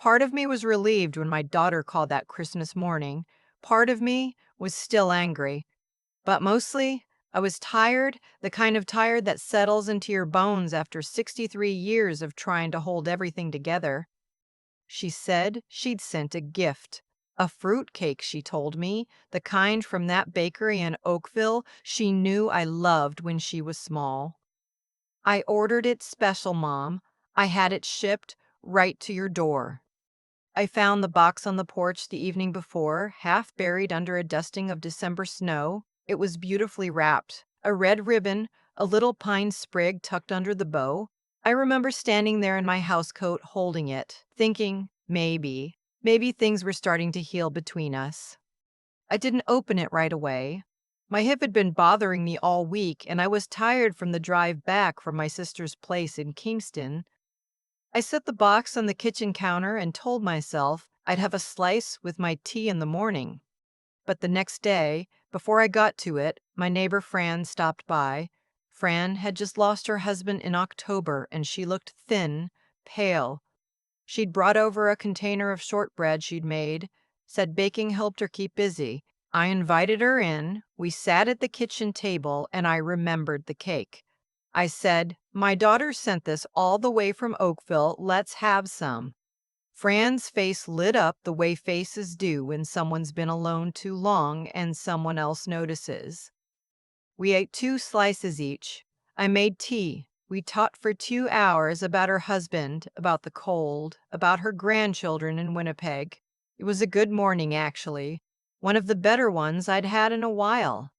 Part of me was relieved when my daughter called that Christmas morning. Part of me was still angry. But mostly, I was tired, the kind of tired that settles into your bones after 63 years of trying to hold everything together. She said she'd sent a gift. A fruitcake, she told me, the kind from that bakery in Oakville she knew I loved when she was small. I ordered it special, Mom. I had it shipped right to your door. I found the box on the porch the evening before, half buried under a dusting of December snow. It was beautifully wrapped, a red ribbon, a little pine sprig tucked under the bow. I remember standing there in my housecoat holding it, thinking, maybe things were starting to heal between us. I didn't open it right away. My hip had been bothering me all week, and I was tired from the drive back from my sister's place in Kingston. I set the box on the kitchen counter and told myself I'd have a slice with my tea in the morning. But the next day, before I got to it, my neighbor Fran stopped by. Fran had just lost her husband in October, and she looked thin, pale. She'd brought over a container of shortbread she'd made, said baking helped her keep busy. I invited her in, we sat at the kitchen table, and I remembered the cake. I said, "My daughter sent this all the way from Oakville, let's have some." Fran's face lit up the way faces do when someone's been alone too long and someone else notices. We ate 2 slices each. I made tea. We talked for 2 hours about her husband, about the cold, about her grandchildren in Winnipeg. It was a good morning, actually. One of the better ones I'd had in a while.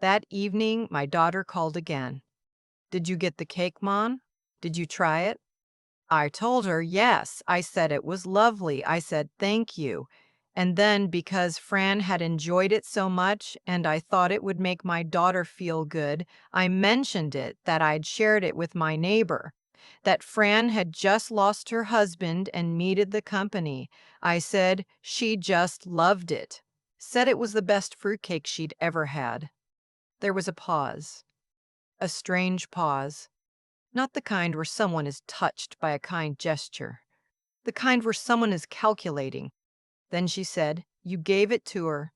That evening, my daughter called again. "Did you get the cake, Mom? Did you try it?" I told her yes. I said it was lovely. I said thank you. And then, because Fran had enjoyed it so much and I thought it would make my daughter feel good, I mentioned it, that I'd shared it with my neighbor, that Fran had just lost her husband and needed the company. I said she just loved it. Said it was the best fruitcake she'd ever had. There was a pause, a strange pause. Not the kind where someone is touched by a kind gesture. The kind where someone is calculating. Then she said, "You gave it to her."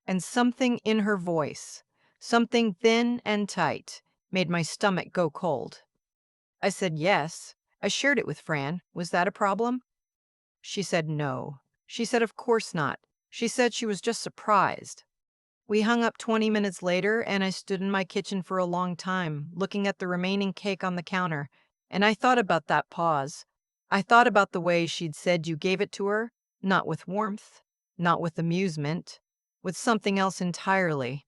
And something in her voice, something thin and tight, made my stomach go cold. I said, "Yes. I shared it with Fran. Was that a problem?" She said no. She said of course not. She said she was just surprised. We hung up 20 minutes later, and I stood in my kitchen for a long time, looking at the remaining cake on the counter, and I thought about that pause. I thought about the way she'd said you gave it to her, not with warmth, not with amusement, with something else entirely.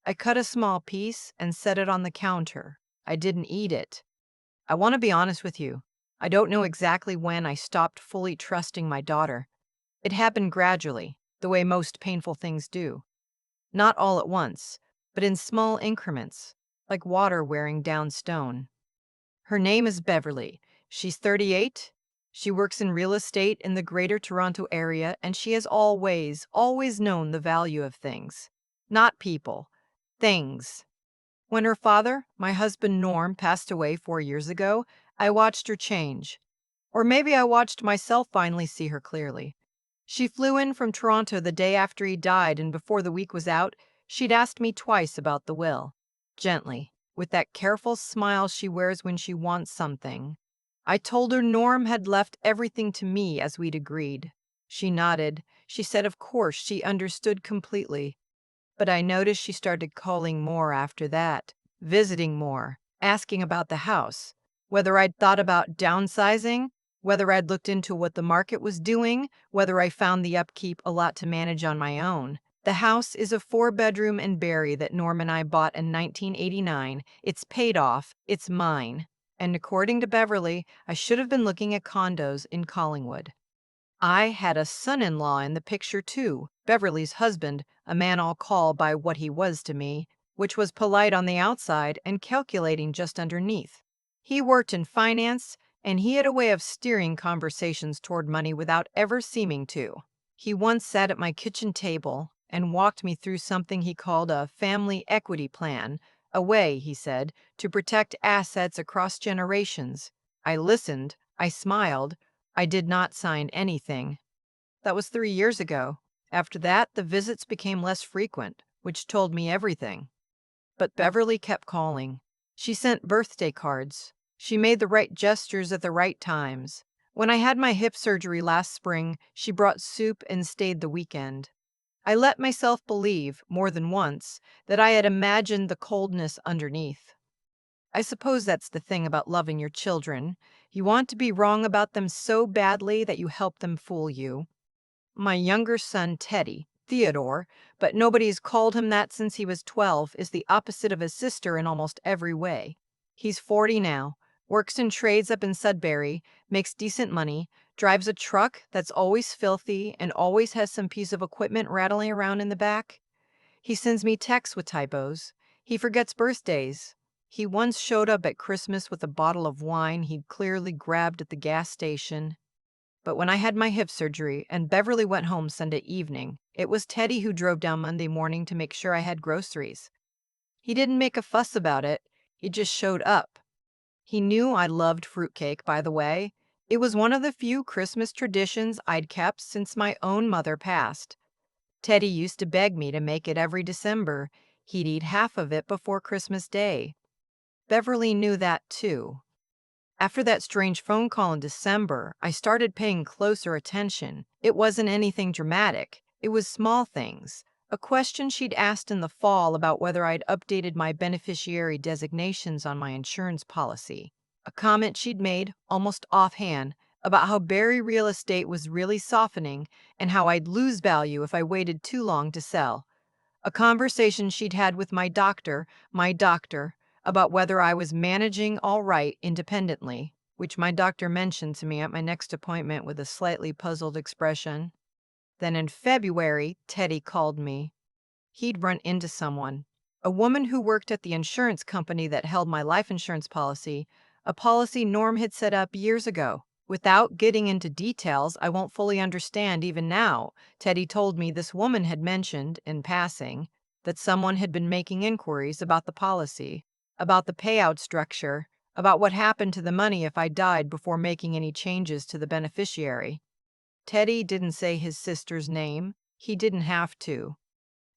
I cut a small piece and set it on the counter. I didn't eat it. I want to be honest with you. I don't know exactly when I stopped fully trusting my daughter. It happened gradually, the way most painful things do. Not all at once, but in small increments, like water wearing down stone. Her name is Beverly. She's 38. She works in real estate in the greater Toronto area, and she has always known the value of things. Not people, things. When her father, my husband Norm, passed away 4 years ago, I watched her change. Or maybe I watched myself finally see her clearly. She flew in from Toronto the day after he died, and before the week was out, she'd asked me twice about the will. Gently, with that careful smile she wears when she wants something. I told her Norm had left everything to me as we'd agreed. She nodded. She said of course she understood completely. But I noticed she started calling more after that, visiting more, asking about the house, whether I'd thought about downsizing, whether I'd looked into what the market was doing, whether I found the upkeep a lot to manage on my own. The house is a 4-bedroom in Barrie that Norm and I bought in 1989. It's paid off. It's mine. And according to Beverly, I should have been looking at condos in Collingwood. I had a son-in-law in the picture too, Beverly's husband, a man I'll call by what he was to me, which was polite on the outside and calculating just underneath. He worked in finance, and he had a way of steering conversations toward money without ever seeming to. He once sat at my kitchen table and walked me through something he called a family equity plan, a way, he said, to protect assets across generations. I listened, I smiled, I did not sign anything. That was 3 years ago. After that, the visits became less frequent, which told me everything. But Beverly kept calling. She sent birthday cards. She made the right gestures at the right times. When I had my hip surgery last spring, she brought soup and stayed the weekend. I let myself believe, more than once, that I had imagined the coldness underneath. I suppose that's the thing about loving your children. You want to be wrong about them so badly that you help them fool you. My younger son, Teddy, Theodore, but nobody's called him that since he was 12, is the opposite of his sister in almost every way. He's 40 now, works in trades up in Sudbury, makes decent money, drives a truck that's always filthy and always has some piece of equipment rattling around in the back. He sends me texts with typos. He forgets birthdays. He once showed up at Christmas with a bottle of wine he'd clearly grabbed at the gas station. But when I had my hip surgery and Beverly went home Sunday evening, it was Teddy who drove down Monday morning to make sure I had groceries. He didn't make a fuss about it. He just showed up. He knew I loved fruitcake, by the way. It was one of the few Christmas traditions I'd kept since my own mother passed. Teddy used to beg me to make it every December. He'd eat half of it before Christmas Day. Beverly knew that too. After that strange phone call in December, I started paying closer attention. It wasn't anything dramatic. It was small things. A question she'd asked in the fall about whether I'd updated my beneficiary designations on my insurance policy. A comment she'd made, almost offhand, about how Barry real estate was really softening and how I'd lose value if I waited too long to sell. A conversation she'd had with my doctor, about whether I was managing all right independently, which my doctor mentioned to me at my next appointment with a slightly puzzled expression. Then in February, Teddy called me. He'd run into someone, a woman who worked at the insurance company that held my life insurance policy, a policy Norm had set up years ago. Without getting into details I won't fully understand even now, Teddy told me this woman had mentioned, in passing, that someone had been making inquiries about the policy, about the payout structure, about what happened to the money if I died before making any changes to the beneficiary. Teddy didn't say his sister's name. He didn't have to.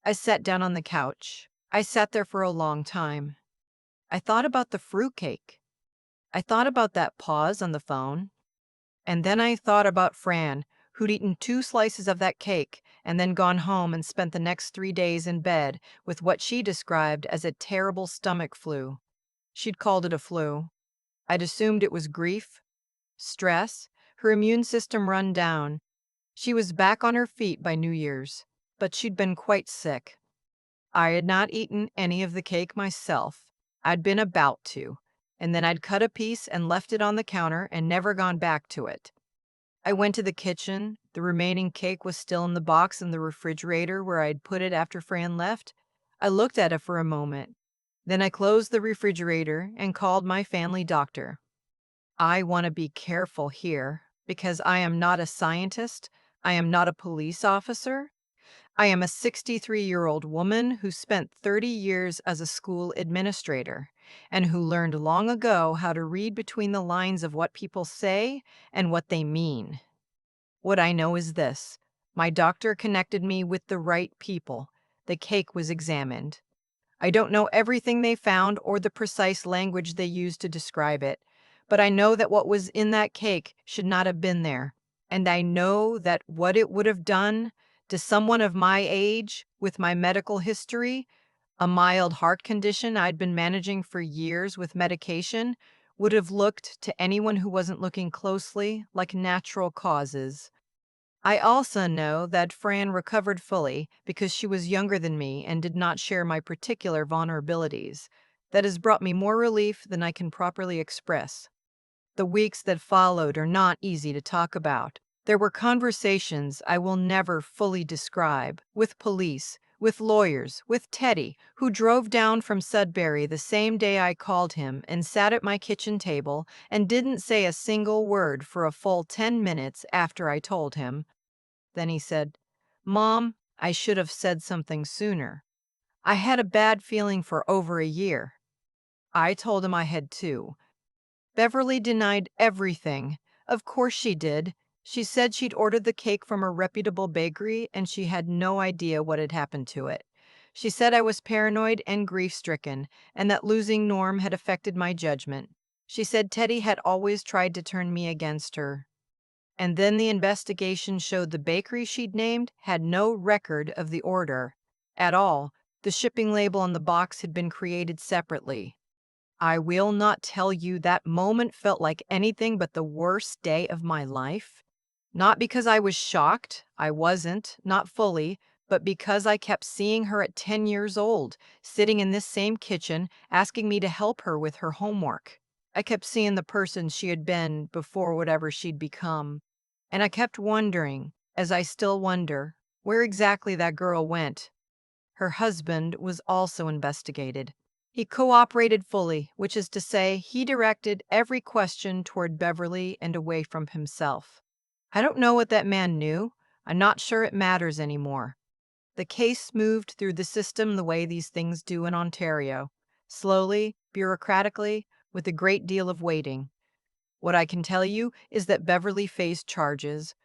I sat down on the couch. I sat there for a long time. I thought about the fruitcake. I thought about that pause on the phone. And then I thought about Fran, who'd eaten 2 slices of that cake and then gone home and spent the next 3 days in bed with what she described as a terrible stomach flu. She'd called it a flu. I'd assumed it was grief, stress, her immune system run down. She was back on her feet by New Year's, but she'd been quite sick. I had not eaten any of the cake myself. I'd been about to, and then I'd cut a piece and left it on the counter and never gone back to it. I went to the kitchen. The remaining cake was still in the box in the refrigerator where I'd put it after Fran left. I looked at it for a moment. Then I closed the refrigerator and called my family doctor. I want to be careful here because I am not a scientist. I am not a police officer. I am a 63-year-old woman who spent 30 years as a school administrator and who learned long ago how to read between the lines of what people say and what they mean. What I know is this: my doctor connected me with the right people. The cake was examined. I don't know everything they found or the precise language they used to describe it, but I know that what was in that cake should not have been there. And I know that what it would have done to someone of my age with my medical history, a mild heart condition I'd been managing for years with medication, would have looked to anyone who wasn't looking closely like natural causes. I also know that Fran recovered fully because she was younger than me and did not share my particular vulnerabilities. That has brought me more relief than I can properly express. The weeks that followed are not easy to talk about. There were conversations I will never fully describe with police, with lawyers, with Teddy, who drove down from Sudbury the same day I called him and sat at my kitchen table and didn't say a single word for a full 10 minutes after I told him. Then he said, "Mom, I should have said something sooner. I had a bad feeling for over a year." I told him I had too. Beverly denied everything. Of course she did. She said she'd ordered the cake from a reputable bakery and she had no idea what had happened to it. She said I was paranoid and grief stricken and that losing Norm had affected my judgment. She said Teddy had always tried to turn me against her. And then the investigation showed the bakery she'd named had no record of the order at all. The shipping label on the box had been created separately. I will not tell you that moment felt like anything but the worst day of my life. Not because I was shocked, I wasn't, not fully, but because I kept seeing her at 10 years old, sitting in this same kitchen, asking me to help her with her homework. I kept seeing the person she had been before whatever she'd become. And I kept wondering, as I still wonder, where exactly that girl went. Her husband was also investigated. He cooperated fully, which is to say, he directed every question toward Beverly and away from himself. I don't know what that man knew. I'm not sure it matters anymore. The case moved through the system the way these things do in Ontario, slowly, bureaucratically, with a great deal of waiting. What I can tell you is that Beverly faced charges.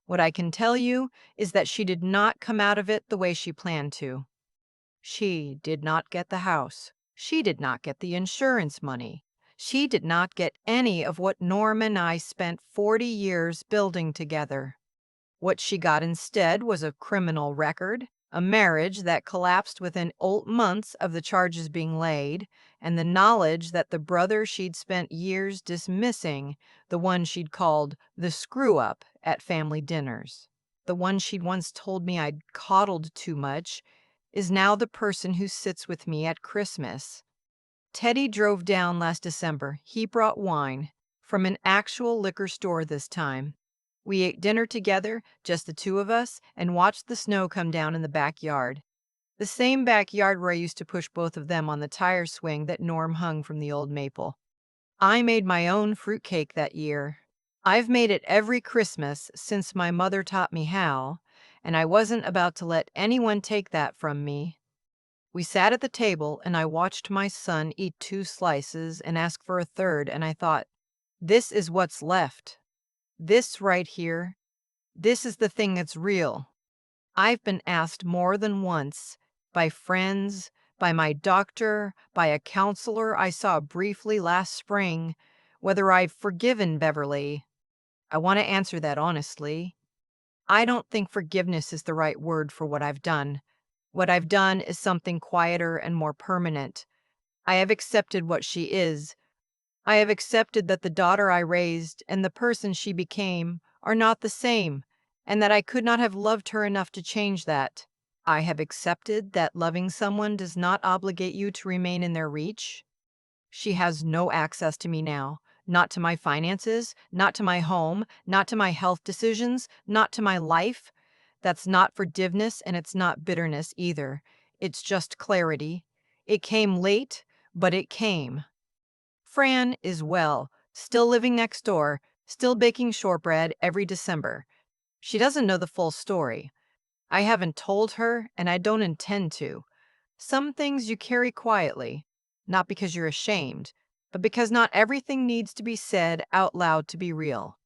What I can tell you is that she did not come out of it the way she planned to. She did not get the house. She did not get the insurance money. She did not get any of what Norm and I spent 40 years building together. What she got instead was a criminal record, a marriage that collapsed within 8 months of the charges being laid, and the knowledge that the brother she'd spent years dismissing, the one she'd called the screw-up at family dinners, the one she'd once told me I'd coddled too much, is now the person who sits with me at Christmas. Teddy drove down last December. He brought wine from an actual liquor store this time. We ate dinner together, just the two of us, and watched the snow come down in the backyard. The same backyard where I used to push both of them on the tire swing that Norm hung from the old maple. I made my own fruitcake that year. I've made it every Christmas since my mother taught me how, and I wasn't about to let anyone take that from me. We sat at the table, and I watched my son eat 2 slices and ask for a third, and I thought, this is what's left. This right here. This is the thing that's real. I've been asked more than once, by friends, by my doctor, by a counselor I saw briefly last spring, whether I've forgiven Beverly. I want to answer that honestly. I don't think forgiveness is the right word for what I've done. What I've done is something quieter and more permanent. I have accepted what she is. I have accepted that the daughter I raised and the person she became are not the same, and that I could not have loved her enough to change that. I have accepted that loving someone does not obligate you to remain in their reach. She has no access to me now, not to my finances, not to my home, not to my health decisions, not to my life. That's not forgiveness and it's not bitterness either. It's just clarity. It came late, but it came. Fran is well, still living next door, still baking shortbread every December. She doesn't know the full story. I haven't told her, and I don't intend to. Some things you carry quietly, not because you're ashamed, but because not everything needs to be said out loud to be real.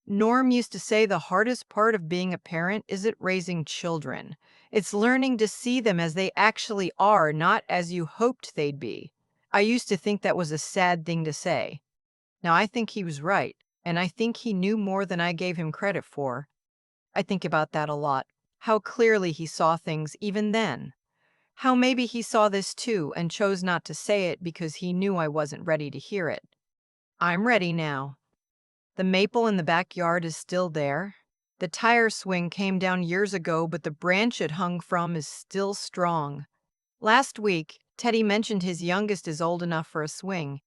Norm used to say the hardest part of being a parent isn't raising children. It's learning to see them as they actually are, not as you hoped they'd be. I used to think that was a sad thing to say. Now I think he was right, and I think he knew more than I gave him credit for. I think about that a lot. How clearly he saw things even then. How maybe he saw this too and chose not to say it because he knew I wasn't ready to hear it. I'm ready now. The maple in the backyard is still there. The tire swing came down years ago, but the branch it hung from is still strong. Last week, Teddy mentioned his youngest is old enough for a swing.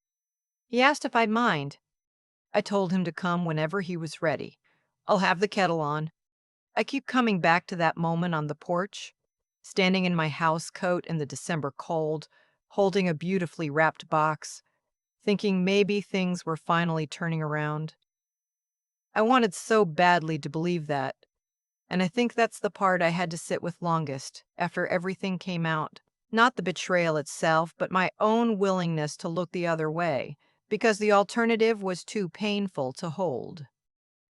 He asked if I'd mind. I told him to come whenever he was ready. I'll have the kettle on. I keep coming back to that moment on the porch, standing in my house coat in the December cold, holding a beautifully wrapped box, thinking maybe things were finally turning around. I wanted so badly to believe that, and I think that's the part I had to sit with longest after everything came out. Not the betrayal itself, but my own willingness to look the other way, because the alternative was too painful to hold.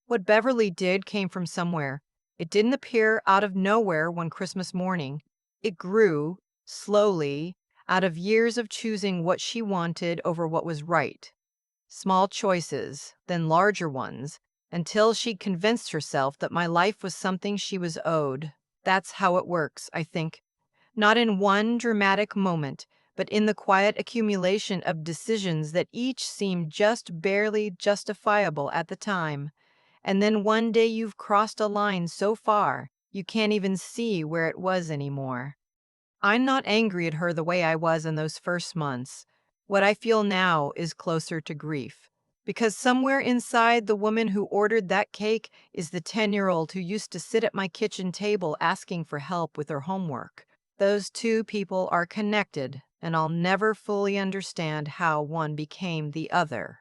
What Beverly did came from somewhere. It didn't appear out of nowhere one Christmas morning. It grew, slowly, out of years of choosing what she wanted over what was right. Small choices, then larger ones, until she convinced herself that my life was something she was owed. That's how it works, I think. Not in one dramatic moment, but in the quiet accumulation of decisions that each seemed just barely justifiable at the time. And then one day you've crossed a line so far, you can't even see where it was anymore. I'm not angry at her the way I was in those first months. What I feel now is closer to grief. Because somewhere inside the woman who ordered that cake is the 10-year-old who used to sit at my kitchen table asking for help with her homework. Those two people are connected, and I'll never fully understand how one became the other.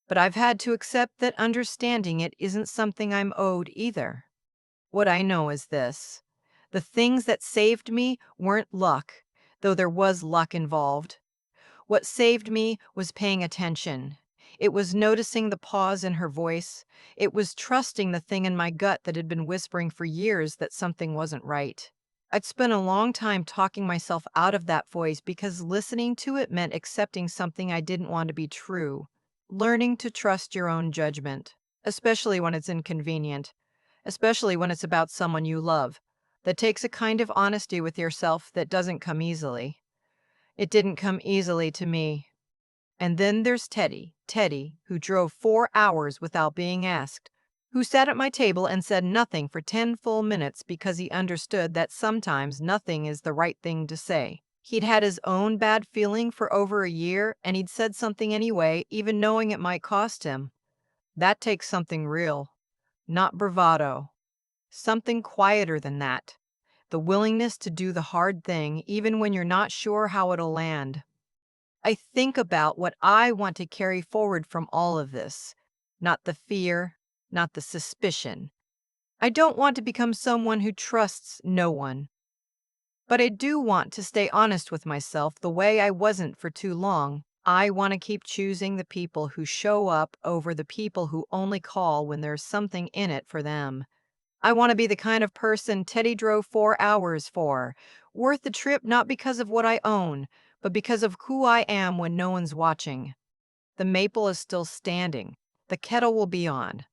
But I've had to accept that understanding it isn't something I'm owed either. What I know is this: the things that saved me weren't luck, though there was luck involved. What saved me was paying attention. It was noticing the pause in her voice. It was trusting the thing in my gut that had been whispering for years that something wasn't right. I'd spent a long time talking myself out of that voice because listening to it meant accepting something I didn't want to be true. Learning to trust your own judgment, especially when it's inconvenient, especially when it's about someone you love. That takes a kind of honesty with yourself that doesn't come easily. It didn't come easily to me. And then there's Teddy, who drove 4 hours without being asked, who sat at my table and said nothing for 10 full minutes because he understood that sometimes nothing is the right thing to say. He'd had his own bad feeling for over a year, and he'd said something anyway, even knowing it might cost him. That takes something real, not bravado. Something quieter than that. The willingness to do the hard thing, even when you're not sure how it'll land. I think about what I want to carry forward from all of this. Not the fear, not the suspicion. I don't want to become someone who trusts no one. But I do want to stay honest with myself the way I wasn't for too long. I want to keep choosing the people who show up over the people who only call when there's something in it for them. I want to be the kind of person Teddy drove 4 hours for, worth the trip not because of what I own, but because of who I am when no one's watching. The maple is still standing. The kettle will be on.